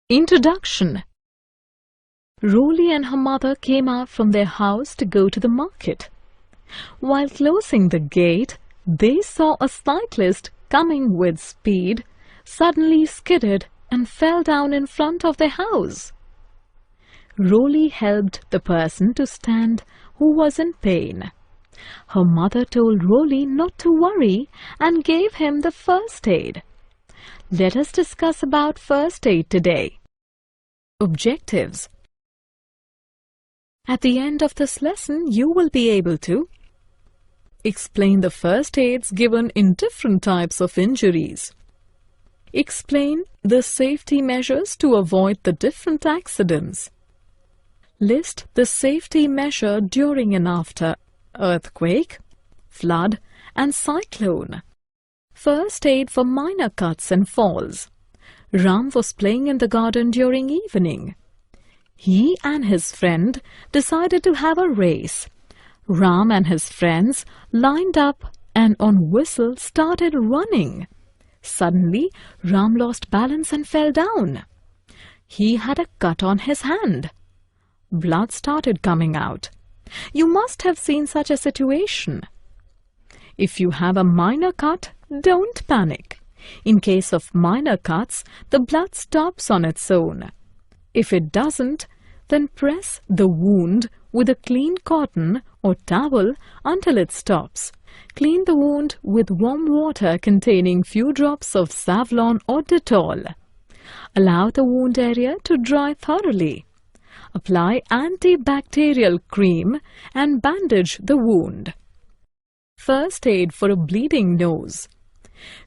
Introduction. Roly and her mother came out from their house to go to the market. While closing the gate, they saw a cyclist coming with speed, suddenly skidded and fell down in front of their house. Roly helped the person to stand who was in pain. Her mother told Roly not to worry and gave him the first aid. Let us discuss about first aid today. Objectives. At the end of this lesson, you will be able to explain the first aids given in different types of injuries. Explain the safety measures to avoid the different accidents. List the safety measure during and after earthquake, flood and cyclone. First aid for minor cuts and falls. Ram was playing in the garden during evening. He and his friend decided to have a race. Ram and his friends lined up and on whistle started running. Suddenly, Ram lost balance and fell down. He had a cut on his hand. Blood started coming out. You must have seen such a situation. If you have a minor cut, don't panic. In case of minor cuts, the blood stops on its own. If it doesn't, then press the wound with a clean cotton or towel until it stops. Clean the wound with warm water containing few drops of Savlon or Dettol. Allow the wound area to dry thoroughly. Apply antibacterial cream and bandage the wound. First aid for a bleeding nose.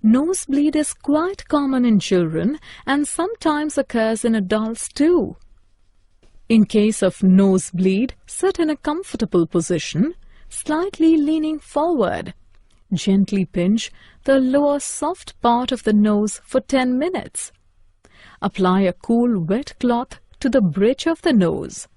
Nosebleed is quite common in children and sometimes occurs in adults too. In case of nosebleed, sit in a comfortable position, slightly leaning forward. Gently pinch the lower soft part of the nose for 10 minutes. Apply a cool wet cloth to the bridge of the nose.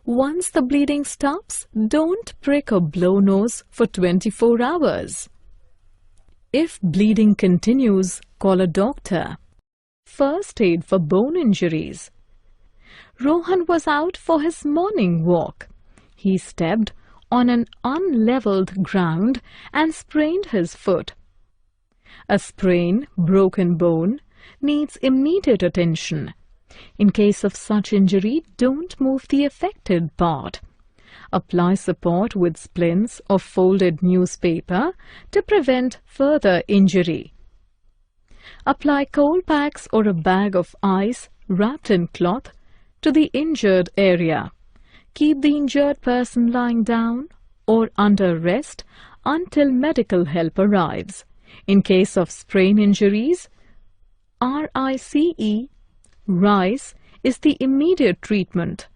Once the bleeding stops, don't prick or blow nose for 24 hours. If bleeding continues, call a doctor. First aid for bone injuries. Rohan was out for his morning walk. He stepped on an unleveled ground and sprained his foot. A sprain, broken bone, needs immediate attention. In case of such injury, don't move the affected part. Apply support with splints or folded newspaper to prevent further injury. Apply cold packs or a bag of ice wrapped in cloth to the injured area. Keep the injured person lying down or under rest until medical help arrives. In case of sprain injuries, RICE is the immediate treatment.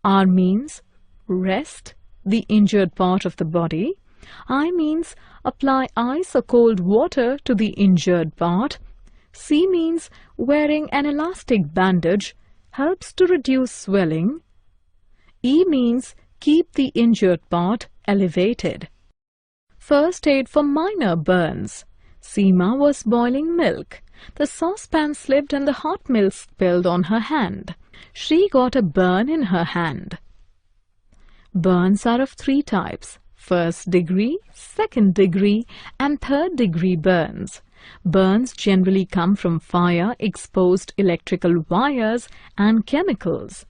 R means rest the injured part of the body. I means apply ice or cold water to the injured part. C means wearing an elastic bandage helps to reduce swelling. E means keep the injured part elevated. First aid for minor burns. Seema was boiling milk. The saucepan slipped and the hot milk spilled on her hand. She got a burn in her hand. Burns are of 3 types: first degree, second degree, and third degree burns. Burns generally come from fire, exposed electrical wires, and chemicals.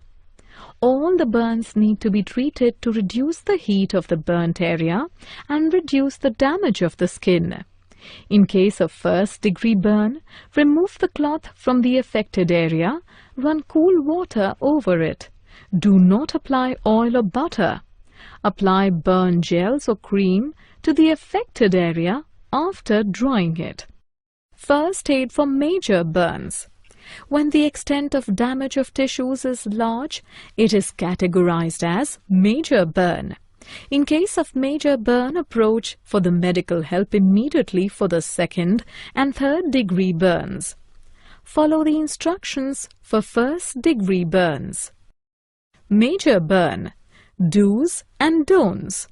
All the burns need to be treated to reduce the heat of the burnt area and reduce the damage of the skin. In case of first-degree burn, remove the cloth from the affected area, run cool water over it. Do not apply oil or butter. Apply burn gels or cream to the affected area after drying it. First aid for major burns. When the extent of damage of tissues is large, it is categorized as major burn. In case of major burn, approach for the medical help immediately for the second and third degree burns. Follow the instructions for first degree burns. Major burn. Do's and don'ts.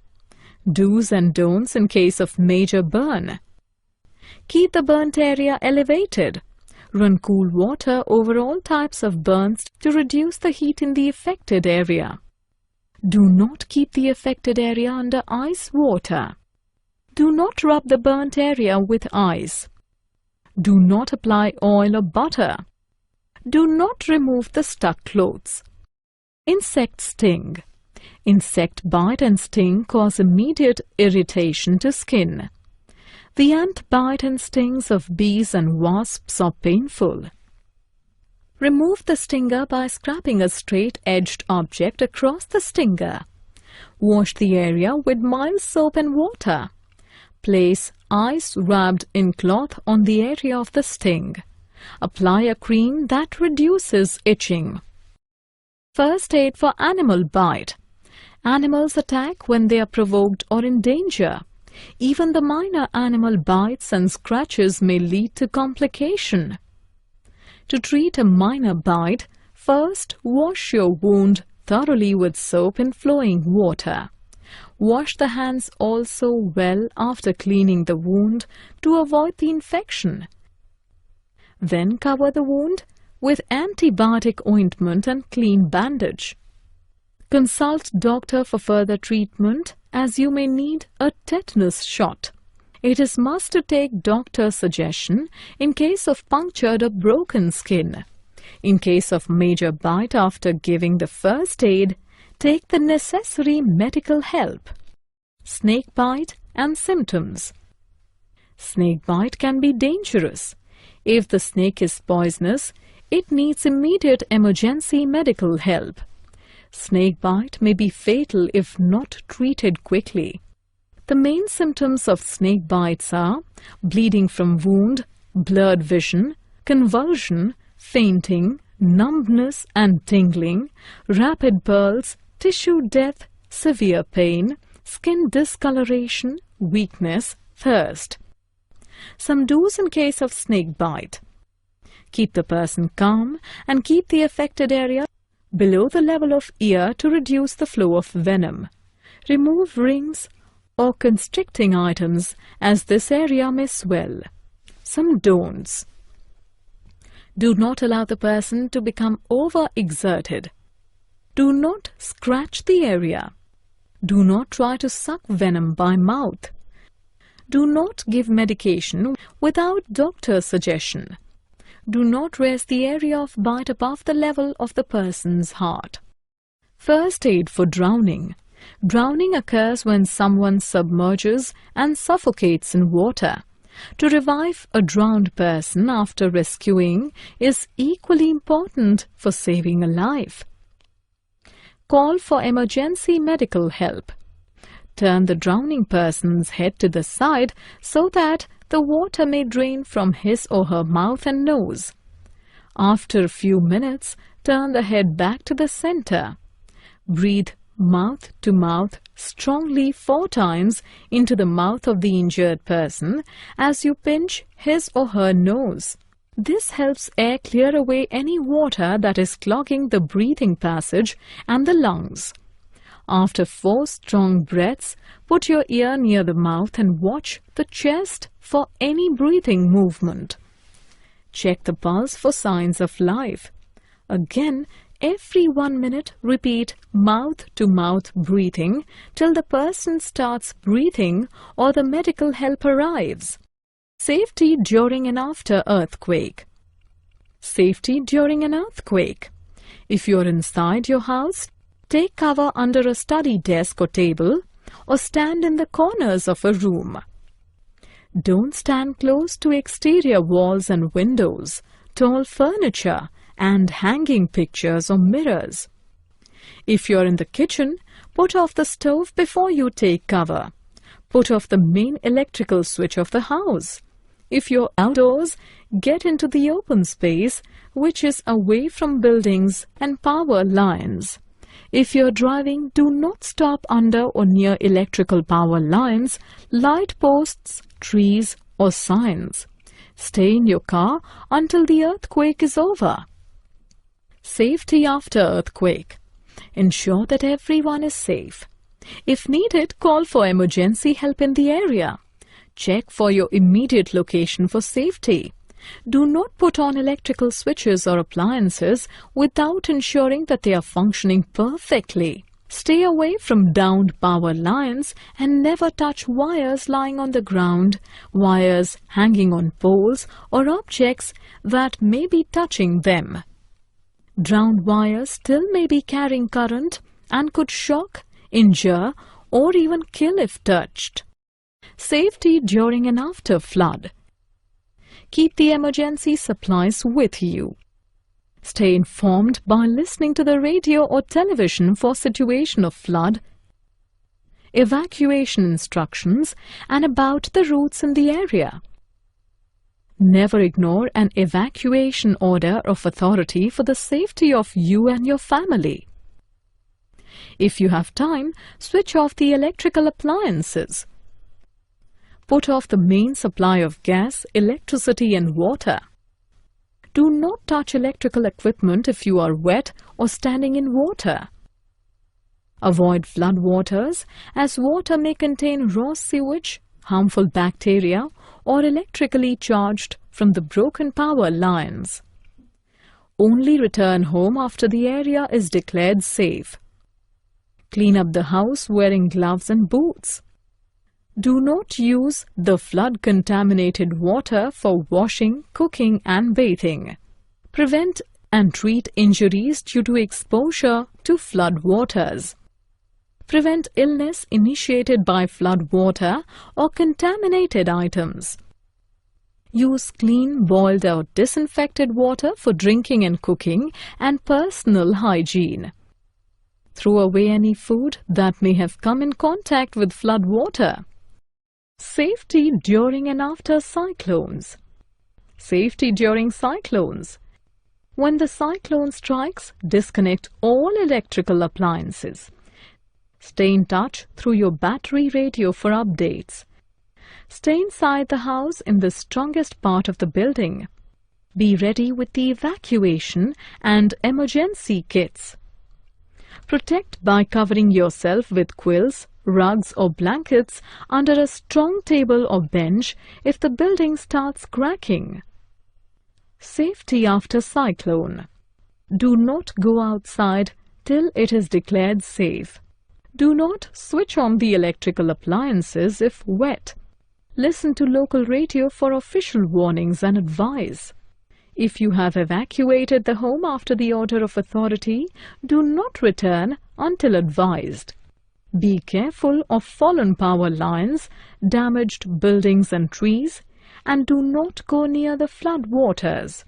Do's and don'ts in case of major burn. Keep the burnt area elevated. Run cool water over all types of burns to reduce the heat in the affected area. Do not keep the affected area under ice water. Do not rub the burnt area with ice. Do not apply oil or butter. Do not remove the stuck clothes. Insect sting. Insect bite and sting cause immediate irritation to skin. The ant bite and stings of bees and wasps are painful. Remove the stinger by scraping a straight-edged object across the stinger. Wash the area with mild soap and water. Place ice wrapped in cloth on the area of the sting. Apply a cream that reduces itching. First aid for animal bite. Animals attack when they are provoked or in danger. Even the minor animal bites and scratches may lead to complication. To treat a minor bite, first wash your wound thoroughly with soap in flowing water. Wash the hands also well after cleaning the wound to avoid the infection. Then cover the wound with antibiotic ointment and clean bandage. Consult doctor for further treatment as you may need a tetanus shot. It is must to take doctor's suggestion in case of punctured or broken skin. In case of major bite after giving the first aid, take the necessary medical help. Snake bite and symptoms. Snake bite can be dangerous. If the snake is poisonous, it needs immediate emergency medical help. Snake bite may be fatal if not treated quickly. The main symptoms of snake bites are bleeding from wound, blurred vision, convulsion, fainting, numbness and tingling, rapid pulse, tissue death, severe pain, skin discoloration, weakness, thirst. Some do's in case of snake bite. Keep the person calm and keep the affected area below the level of ear to reduce the flow of venom. Remove rings or constricting items as this area may swell. Some don'ts. Do not allow the person to become overexerted. Do not scratch the area. Do not try to suck venom by mouth. Do not give medication without doctor's suggestion. Do not raise the area of bite above the level of the person's heart. First aid for drowning. Drowning occurs when someone submerges and suffocates in water. To revive a drowned person after rescuing is equally important for saving a life. Call for emergency medical help. Turn the drowning person's head to the side so that the water may drain from his or her mouth and nose. After a few minutes, turn the head back to the center. Breathe mouth to mouth strongly 4 times into the mouth of the injured person as you pinch his or her nose. This helps air clear away any water that is clogging the breathing passage and the lungs. After 4 strong breaths, put your ear near the mouth and watch the chest for any breathing movement. Check the pulse for signs of life. Again, every 1 minute, repeat mouth-to-mouth breathing till the person starts breathing or the medical help arrives. Safety during and after earthquake. Safety during an earthquake. If you're inside your house, take cover under a study desk or table or stand in the corners of a room. Don't stand close to exterior walls and windows, tall furniture, and hanging pictures or mirrors. If you're in the kitchen, put off the stove before you take cover. Put off the main electrical switch of the house. If you're outdoors, get into the open space, which is away from buildings and power lines. If you're driving, do not stop under or near electrical power lines, light posts, trees, or signs. Stay in your car until the earthquake is over. Safety after earthquake. Ensure that everyone is safe. If needed, call for emergency help in the area. Check for your immediate location for safety. Do not put on electrical switches or appliances without ensuring that they are functioning perfectly. Stay away from downed power lines and never touch wires lying on the ground, wires hanging on poles or objects that may be touching them. Drowned wires still may be carrying current and could shock, injure or even kill if touched. Safety during and after flood. Keep the emergency supplies with you. Stay informed by listening to the radio or television for situation of flood, evacuation instructions, and about the routes in the area. Never ignore an evacuation order of authority for the safety of you and your family. If you have time, switch off the electrical appliances. Put off the main supply of gas, electricity, and water. Do not touch electrical equipment if you are wet or standing in water. Avoid flood waters, as water may contain raw sewage, harmful bacteria, or electrically charged from the broken power lines. Only return home after the area is declared safe. Clean up the house wearing gloves and boots. Do not use the flood-contaminated water for washing, cooking and bathing. Prevent and treat injuries due to exposure to flood waters. Prevent illness initiated by flood water or contaminated items. Use clean, boiled or disinfected water for drinking and cooking and personal hygiene. Throw away any food that may have come in contact with flood water. Safety during and after cyclones. Safety during cyclones. When the cyclone strikes, disconnect all electrical appliances. Stay in touch through your battery radio for updates. Stay inside the house in the strongest part of the building. Be ready with the evacuation and emergency kits. Protect by covering yourself with quilts, rugs or blankets under a strong table or bench if the building starts cracking. Safety after cyclone. Do not go outside till it is declared safe. Do not switch on the electrical appliances if wet. Listen to local radio for official warnings and advice. If you have evacuated the home after the order of authority, do not return until advised. Be careful of fallen power lines, damaged buildings and trees, and do not go near the flood waters.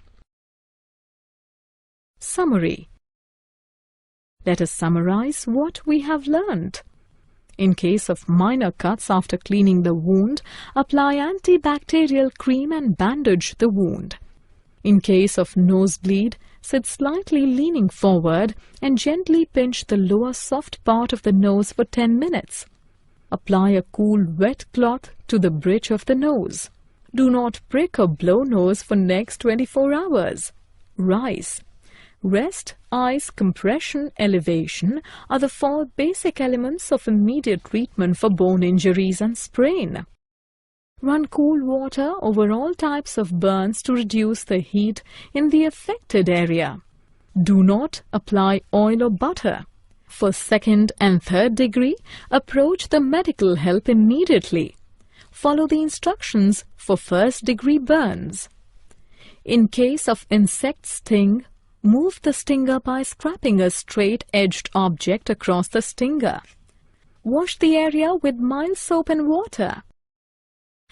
Summary. Let us summarize what we have learned. In case of minor cuts after cleaning the wound, apply antibacterial cream and bandage the wound. In case of nosebleed, sit slightly leaning forward and gently pinch the lower soft part of the nose for 10 minutes. Apply a cool wet cloth to the bridge of the nose. Do not prick or blow nose for next 24 hours. Rise. Rest, ice, compression, elevation are the 4 basic elements of immediate treatment for bone injuries and sprain. Run cool water over all types of burns to reduce the heat in the affected area. Do not apply oil or butter. For 2nd and 3rd degree, approach the medical help immediately. Follow the instructions for 1st degree burns. In case of insect sting, move the stinger by scraping a straight-edged object across the stinger. Wash the area with mild soap and water.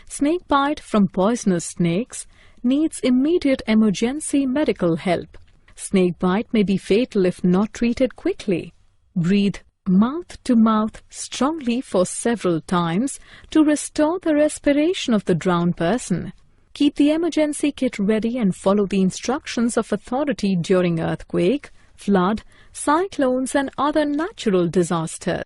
Snake bite from poisonous snakes needs immediate emergency medical help. Snake bite may be fatal if not treated quickly. Breathe mouth to mouth strongly for several times to restore the respiration of the drowned person. Keep the emergency kit ready and follow the instructions of authority during earthquake, flood, cyclones and other natural disasters.